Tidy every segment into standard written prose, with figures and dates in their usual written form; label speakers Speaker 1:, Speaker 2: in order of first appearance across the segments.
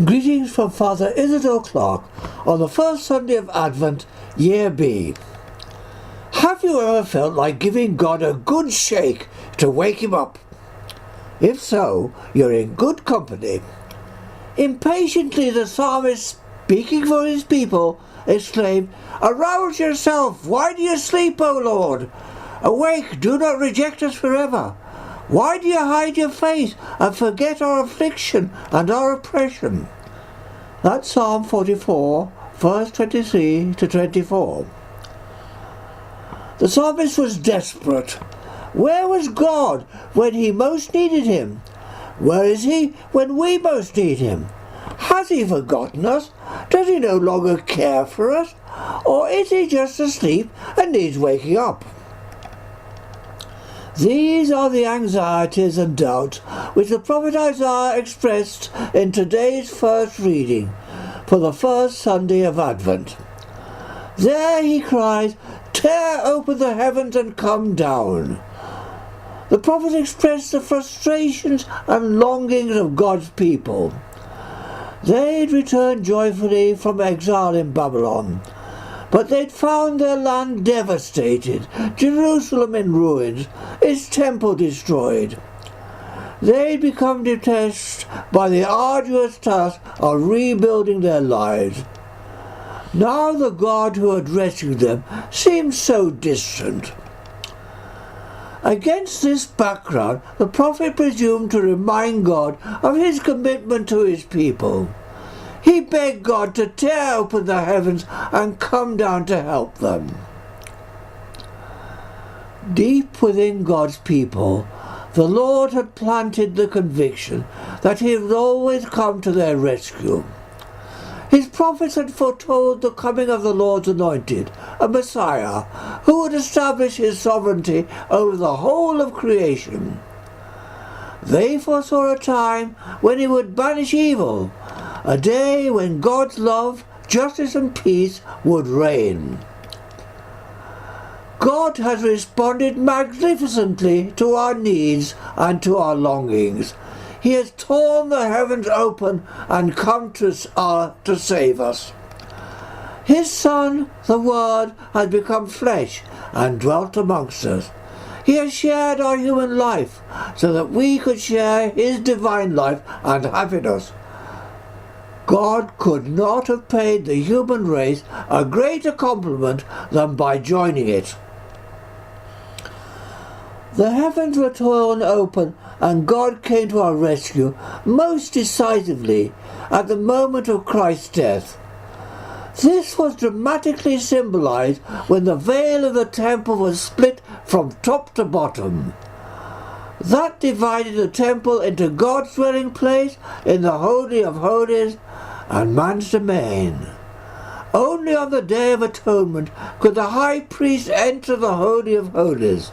Speaker 1: Greetings from Father Isidore Clark on the first Sunday of Advent, Year B. Have you ever felt like giving God a good shake to wake him up? If so, you're in good company. Impatiently the psalmist, speaking for his people, exclaimed, "Arouse yourself! Why do you sleep, O Lord? Awake, do not reject us forever. Why do you hide your face and forget our affliction and our oppression?" That's Psalm 44, verse 23 to 24. The psalmist was desperate. Where was God when he most needed him? Where is he when we most need him? Has he forgotten us? Does he no longer care for us? Or is he just asleep and needs waking up? These are the anxieties and doubts which the prophet Isaiah expressed in today's first reading for the first Sunday of Advent. There he cries, "Tear open the heavens and come down." The prophet expressed the frustrations and longings of God's people. They'd returned joyfully from exile in Babylon, but they'd found their land devastated, Jerusalem in ruins, its temple destroyed. They'd become depressed by the arduous task of rebuilding their lives. Now the God who had rescued them seemed so distant. Against this background, the prophet presumed to remind God of his commitment to his people. He begged God to tear open the heavens and come down to help them. Deep within God's people, the Lord had planted the conviction that he would always come to their rescue. His prophets had foretold the coming of the Lord's anointed, a Messiah, who would establish his sovereignty over the whole of creation. They foresaw a time when he would banish evil, a day when God's love, justice and peace would reign. God has responded magnificently to our needs and to our longings. He has torn the heavens open and come to save us. His Son, the Word, has become flesh and dwelt amongst us. He has shared our human life so that we could share his divine life and happiness. God could not have paid the human race a greater compliment than by joining it. The heavens were torn open and God came to our rescue most decisively at the moment of Christ's death. This was dramatically symbolized when the veil of the temple was split from top to bottom. That divided the temple into God's dwelling place in the Holy of Holies and man's domain. Only on the Day of Atonement could the high priest enter the Holy of Holies.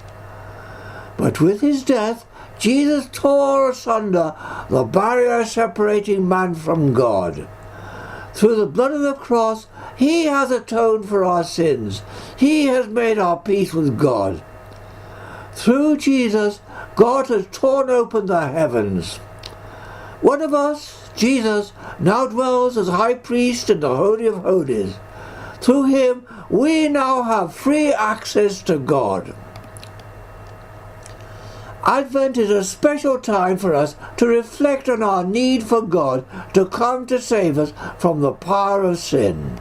Speaker 1: But with his death, Jesus tore asunder the barrier separating man from God. Through the blood of the cross, he has atoned for our sins. He has made our peace with God. Through Jesus, God has torn open the heavens. One of us, Jesus, now dwells as high priest in the Holy of Holies. Through him, we now have free access to God. Advent is a special time for us to reflect on our need for God to come to save us from the power of sin.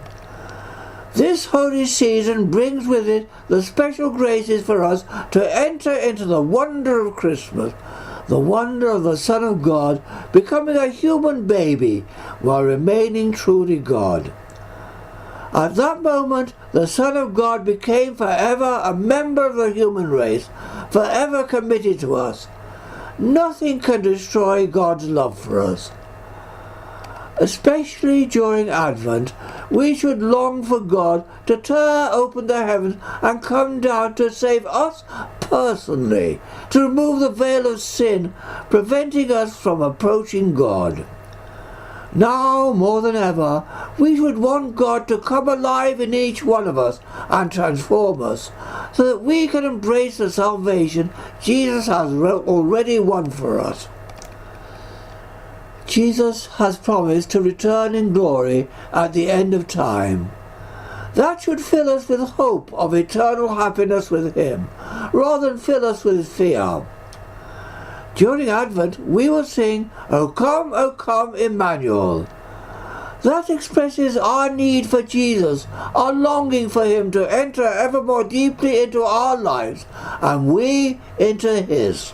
Speaker 1: This holy season brings with it the special graces for us to enter into the wonder of Christmas, the wonder of the Son of God becoming a human baby while remaining truly God. At that moment, the Son of God became forever a member of the human race, forever committed to us. Nothing can destroy God's love for us. Especially during Advent, we should long for God to tear open the heavens and come down to save us personally, to remove the veil of sin, preventing us from approaching God. Now, more than ever, we should want God to come alive in each one of us and transform us, so that we can embrace the salvation Jesus has already won for us. Jesus has promised to return in glory at the end of time. That should fill us with hope of eternal happiness with him, rather than fill us with fear. During Advent, we will sing, O come, Emmanuel. That expresses our need for Jesus, our longing for him to enter ever more deeply into our lives, and we into his.